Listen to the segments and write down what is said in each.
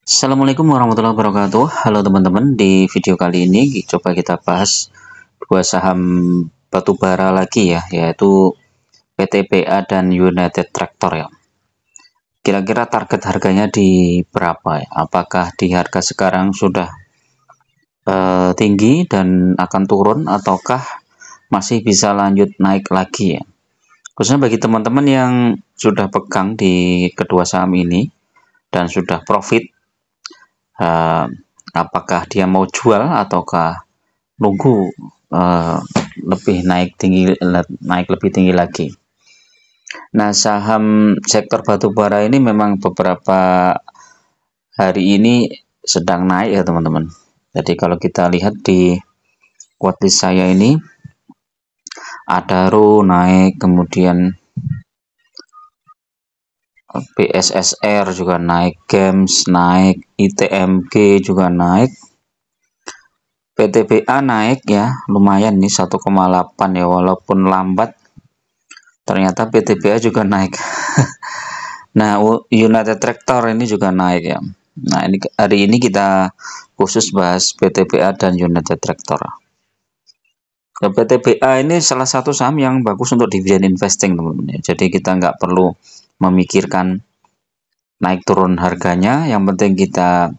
Assalamualaikum warahmatullahi wabarakatuh. Halo teman-teman, di video kali ini coba kita bahas dua saham batubara lagi ya, yaitu PTBA dan United Tractor ya. Kira-kira target harganya di berapa ya? Apakah di harga sekarang sudah tinggi dan akan turun, ataukah masih bisa lanjut naik lagi ya? Khususnya bagi teman-teman yang sudah pegang di kedua saham ini dan sudah profit, apakah dia mau jual ataukah nunggu lebih naik lebih tinggi lagi. Nah, saham sektor batubara ini memang beberapa hari ini sedang naik ya teman-teman. Jadi kalau kita lihat di watchlist saya ini, Adaro naik, kemudian BSSR juga naik, Games naik, ITMG juga naik, PTBA naik ya, lumayan nih 1,8 ya, walaupun lambat ternyata PTBA juga naik. Nah, United Tractor ini juga naik ya. Nah, ini hari ini kita khusus bahas PTBA dan United Tractor. Nah, PTBA ini salah satu saham yang bagus untuk dividend investing teman-teman. Jadi kita nggak perlu memikirkan naik turun harganya, yang penting kita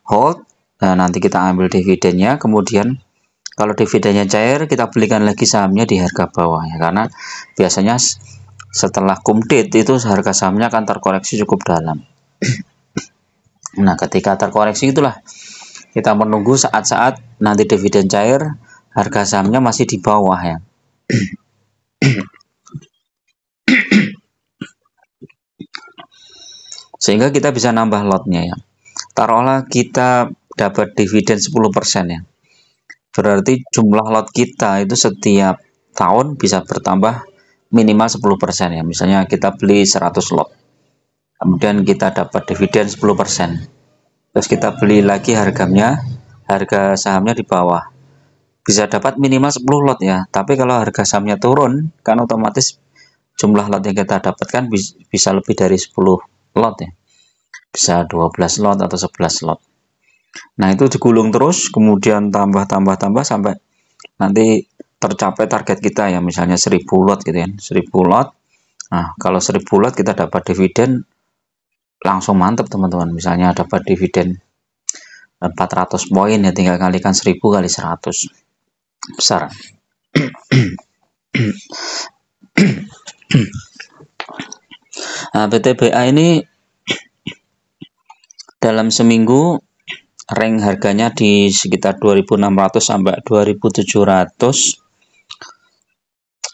hold. Nah, nanti kita ambil dividennya, kemudian kalau dividennya cair kita belikan lagi sahamnya di harga bawah ya, karena biasanya setelah cum date itu harga sahamnya akan terkoreksi cukup dalam. Nah, ketika terkoreksi itulah kita menunggu saat-saat nanti dividen cair, harga sahamnya masih di bawah ya. Sehingga kita bisa nambah lotnya ya. Taruhlah kita dapat dividen 10% ya. Berarti jumlah lot kita itu setiap tahun bisa bertambah minimal 10% ya. Misalnya kita beli 100 lot. Kemudian kita dapat dividen 10%. Terus kita beli lagi harga sahamnya di bawah. Bisa dapat minimal 10 lot ya. Tapi kalau harga sahamnya turun, kan otomatis jumlah lot yang kita dapatkan bisa lebih dari 10 lot ya. Bisa 12 lot atau 11 lot. Nah, itu digulung terus, kemudian tambah sampai nanti tercapai target kita ya, misalnya 1000 lot gitu ya, 1000 lot. Nah, kalau 1000 lot kita dapat dividen langsung mantap teman-teman. Misalnya dapat dividen 400 poin ya, tinggal kalikan 1000 kali 100. Besar. Nah, PTBA ini dalam seminggu rank harganya di sekitar 2600 sampai 2700.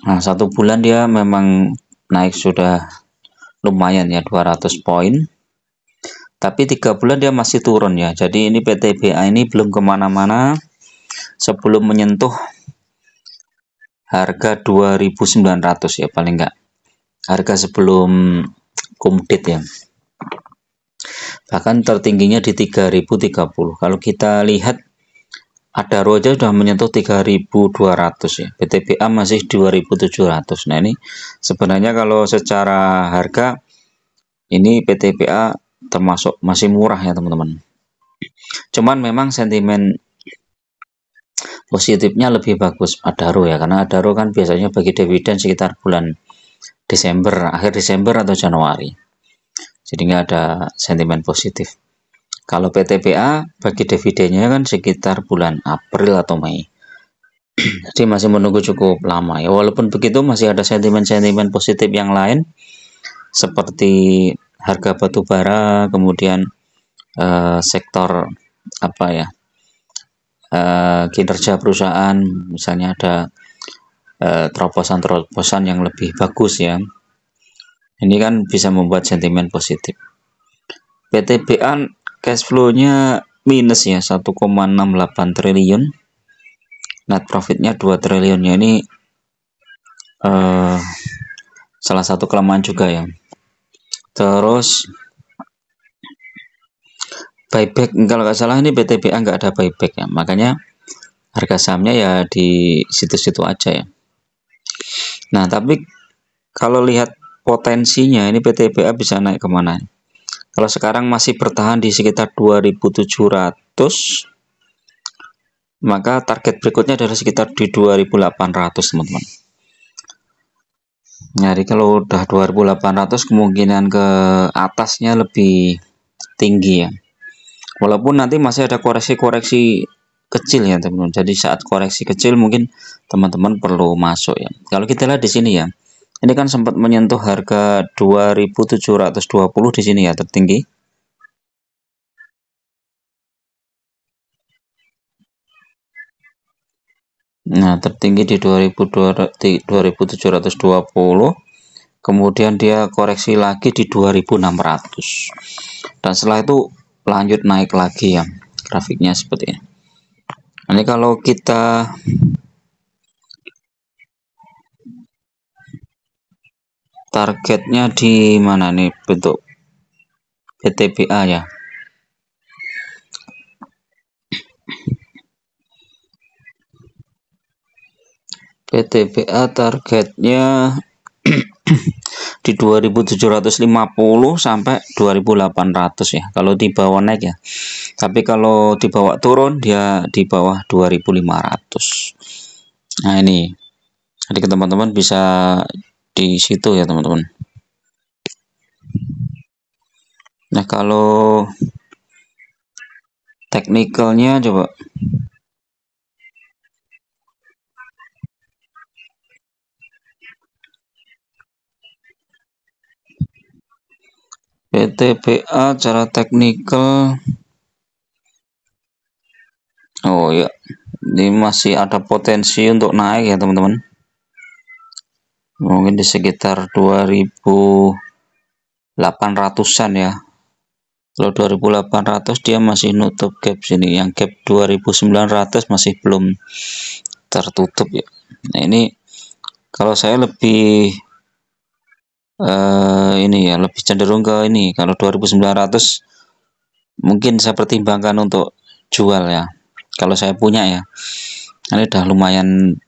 Nah, satu bulan dia memang naik sudah lumayan ya, 200 poin. Tapi 3 bulan dia masih turun ya. Jadi ini PTBA ini belum kemana-mana sebelum menyentuh harga 2900 ya, paling enggak harga sebelum cum date ya. Bahkan tertingginya di 3030. Kalau kita lihat Adaro aja sudah menyentuh 3200 ya. PTBA masih 2700. Nah, ini sebenarnya kalau secara harga ini PTBA termasuk masih murah ya teman-teman. Cuman memang sentimen positifnya lebih bagus Adaro ya, karena Adaro kan biasanya bagi dividen sekitar bulan Desember, akhir Desember atau Januari. Jadi nggak ada sentimen positif. Kalau PTBA bagi dividennya kan sekitar bulan April atau Mei. Jadi masih menunggu cukup lama ya. Walaupun begitu masih ada sentimen-sentimen positif yang lain seperti harga batubara, kemudian sektor apa ya, kinerja perusahaan, misalnya ada terobosan yang lebih bagus ya. Ini kan bisa membuat sentimen positif. PTBA cash flow-nya minus ya, 1,68 triliun. Net profitnya 2 triliun ya. Ini salah satu kelemahan juga ya. Terus buyback, kalau nggak salah ini PTBA nggak ada buyback ya, makanya harga sahamnya ya di situ-situ aja ya. Nah, tapi kalau lihat potensinya ini PTBA bisa naik kemana? Kalau sekarang masih bertahan di sekitar 2.700, maka target berikutnya adalah sekitar di 2.800, teman-teman. Jadi kalau udah 2.800 kemungkinan ke atasnya lebih tinggi ya. Walaupun nanti masih ada koreksi-koreksi kecil ya, teman-teman. Jadi saat koreksi kecil mungkin teman-teman perlu masuk ya. Kalau kita lihat di sini ya. Ini kan sempat menyentuh harga 2.720 di sini ya, tertinggi. Nah, tertinggi di 2.720. Kemudian dia koreksi lagi di 2.600. Dan setelah itu lanjut naik lagi ya. Grafiknya seperti ini. Ini kalau kita targetnya di mana nih bentuk PTBA ya. PTBA targetnya di 2.750 sampai 2.800 ya. Kalau di bawah naik ya. Tapi kalau di bawah turun dia di bawah 2.500. Nah, ini. Jadi teman-teman bisa di situ ya, teman-teman. Nah, kalau teknikalnya coba. PTBA cara teknikal. Oh ya, ini masih ada potensi untuk naik ya, teman-teman. Mungkin di sekitar 2.800-an ya. Kalau 2.800 dia masih nutup gap sini, yang gap 2.900 masih belum tertutup ya. Nah, ini kalau saya lebih ini ya, lebih cenderung ke ini. Kalau 2.900 mungkin saya pertimbangkan untuk jual ya. Kalau saya punya ya. Ini udah lumayan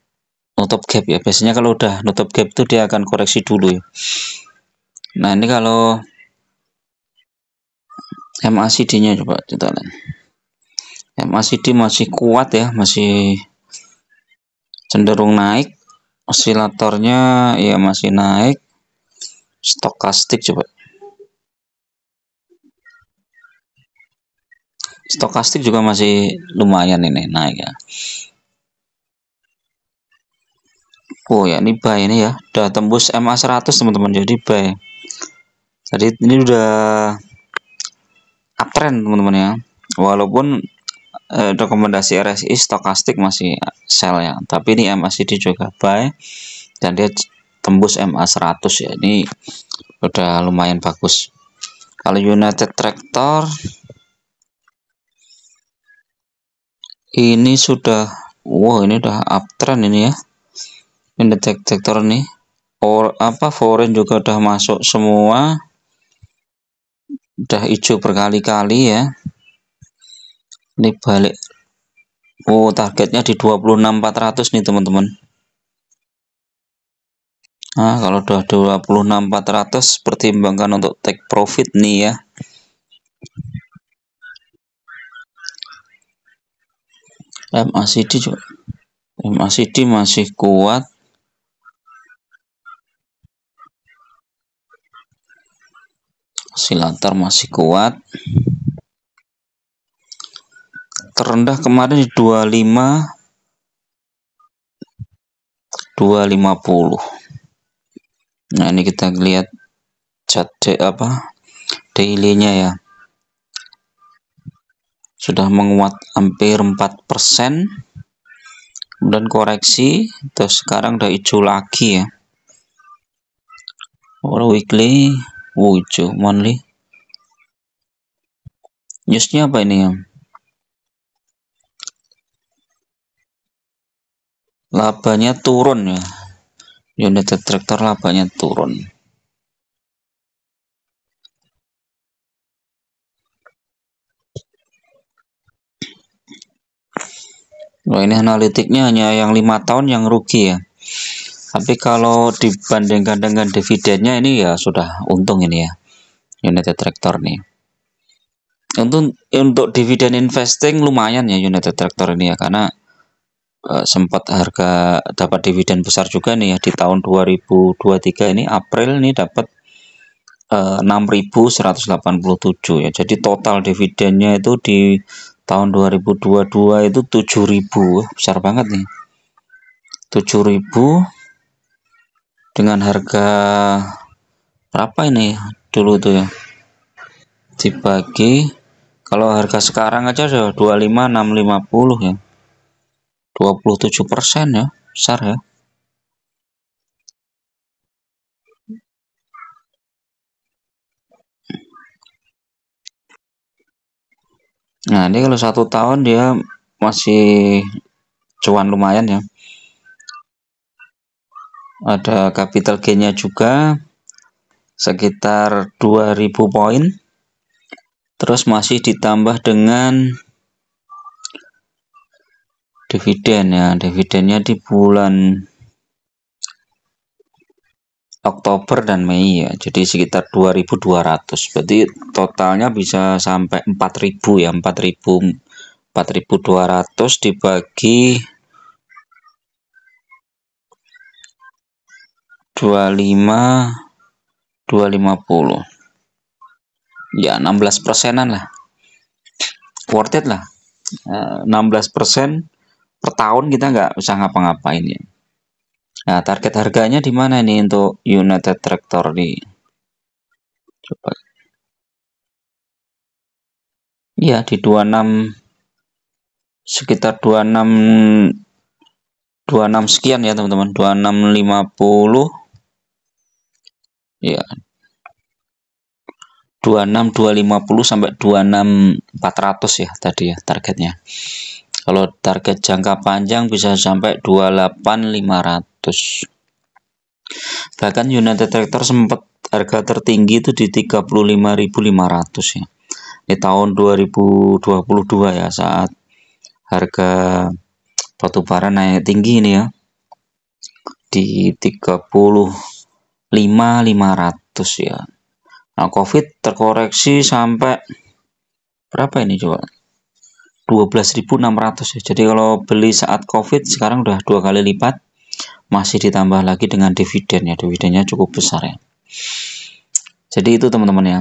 nutup gap ya. Biasanya kalau udah nutup gap itu dia akan koreksi dulu ya. Nah, ini kalau MACD-nya coba kita lihat. MACD masih kuat ya, masih cenderung naik. Osilatornya ya masih naik. Stokastik coba. Stokastik juga masih lumayan ini naik ya. Oh ya, ini buy ini ya. Udah tembus MA100 teman-teman, jadi buy. Jadi ini udah uptrend teman-teman ya. Walaupun rekomendasi RSI stokastik masih sell ya, tapi ini MACD juga buy dan dia tembus MA100 ya. Ini udah lumayan bagus. Kalau United Tractor ini sudah, wow, ini udah uptrend ini ya. United Tractor nih, foreign juga udah masuk semua, udah hijau berkali-kali ya. Ini balik. Oh, targetnya di 26.400 nih teman-teman. Nah, kalau udah 26.400 pertimbangkan untuk take profit nih ya. MACD juga. MACD masih kuat. Osilator masih kuat. Terendah kemarin di 250. Nah, ini kita lihat chart daily-nya ya. Sudah menguat hampir 4%. Kemudian koreksi, terus sekarang udah hijau lagi ya. Weekly, hijau, monthly. Newsnya apa ini ya? Labanya turun ya. United Tractor labanya turun. Nah, ini analitiknya hanya yang 5 tahun yang rugi ya. Tapi kalau dibandingkan dengan dividennya ini ya sudah untung ini ya. United Tractor nih. Untuk dividen investing lumayan ya United Tractor ini ya, karena sempat harga dapat dividen besar juga nih ya di tahun 2023 ini, April ini dapat 6.187 ya. Jadi total dividennya itu di tahun 2022 itu 7.000, besar banget nih. 7.000 dengan harga berapa ini dulu tuh ya, dibagi kalau harga sekarang aja sudah 25.650 ya, 27% ya, besar ya. Nah ini kalau 1 tahun dia masih cuan lumayan ya. Ada capital gainnya juga sekitar 2.000 poin. Terus masih ditambah dengan dividen ya. Dividennya di bulan Oktober dan Mei ya. Jadi sekitar 2.200. Berarti totalnya bisa sampai 4.000 ya. 4.200 dibagi 250 ya, 16%-an lah, worth it lah. 16% per tahun kita nggak usah ngapa-ngapain ya. Nah target harganya di mana ini untuk United Tractor nih, coba ya di 26, sekitar 26 sekian ya teman-teman, 2650 ya, 26250 sampai 26400 ya tadi ya targetnya. Kalau target jangka panjang bisa sampai 28500. Bahkan United Tractor sempat harga tertinggi itu di 35.500 ya. Di tahun 2022 ya, saat harga batubara naik tinggi ini ya. Di 35.500 ya. Nah, Covid terkoreksi sampai berapa ini coba? 12.600 ya. Jadi kalau beli saat Covid sekarang udah 2 kali lipat. Masih ditambah lagi dengan dividen ya. Dividennya cukup besar ya. Jadi itu teman-teman ya.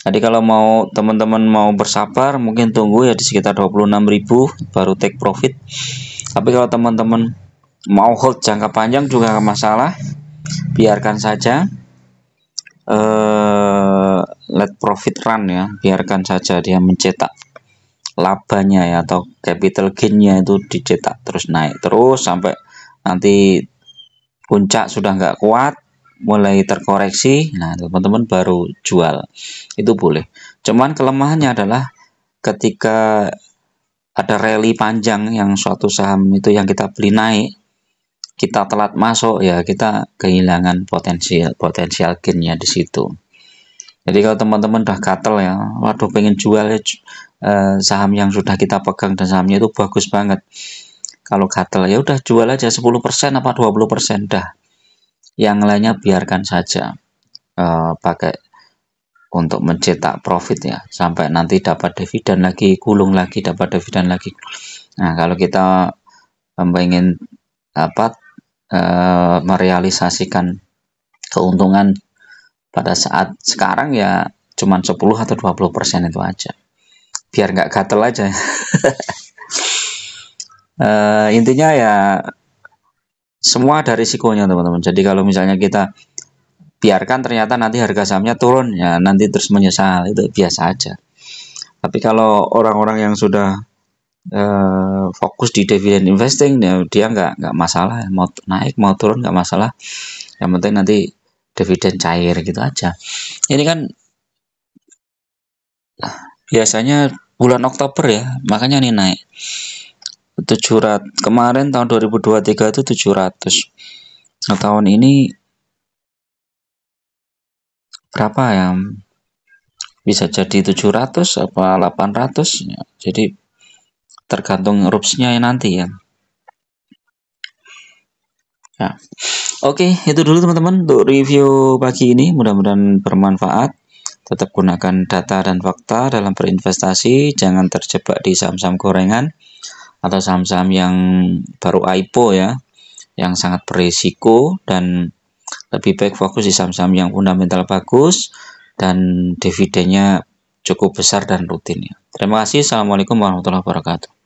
Jadi kalau mau teman-teman mau bersabar mungkin tunggu ya di sekitar 26.000 baru take profit. Tapi kalau teman-teman mau hold jangka panjang juga nggak masalah. Biarkan saja. Let profit run ya, biarkan saja dia mencetak labanya ya, atau capital gainnya itu dicetak terus naik terus sampai nanti puncak sudah nggak kuat, mulai terkoreksi, nah teman-teman baru jual, itu boleh. Cuman kelemahannya adalah ketika ada rally panjang yang suatu saham itu yang kita beli naik, kita telat masuk ya, kita kehilangan potensial gainnya di situ. Jadi kalau teman-teman udah gatel ya, waduh pengen jual ya, saham yang sudah kita pegang dan sahamnya itu bagus banget. Kalau gatel ya udah jual aja 10% apa 20% dah. Yang lainnya biarkan saja, pakai untuk mencetak profit ya, sampai nanti dapat dividen lagi, gulung lagi, dapat dividen lagi. Nah kalau kita ingin dapat merealisasikan keuntungan pada saat sekarang ya cuman 10 atau 20% itu aja, biar nggak gatel aja. Intinya ya semua ada risikonya teman-teman. Jadi kalau misalnya kita biarkan ternyata nanti harga sahamnya turun ya, nanti terus menyesal, itu biasa aja. Tapi kalau orang-orang yang sudah fokus di dividend investing ya, dia nggak masalah, mau naik mau turun nggak masalah, yang penting nanti dividen cair gitu aja. Ini kan biasanya bulan Oktober ya, makanya ini naik 700. Kemarin tahun 2023 itu 700. Nah, tahun ini berapa ya? Bisa jadi 700 apa 800 ya. Jadi tergantung rupsnya nanti ya. Ya. Oke, itu dulu teman-teman untuk review pagi ini, mudah-mudahan bermanfaat. Tetap gunakan data dan fakta dalam berinvestasi, jangan terjebak di saham-saham gorengan atau saham-saham yang baru IPO ya, yang sangat berisiko, dan lebih baik fokus di saham-saham yang fundamental bagus dan dividennya cukup besar dan rutin ya. Terima kasih. Assalamualaikum warahmatullahi wabarakatuh.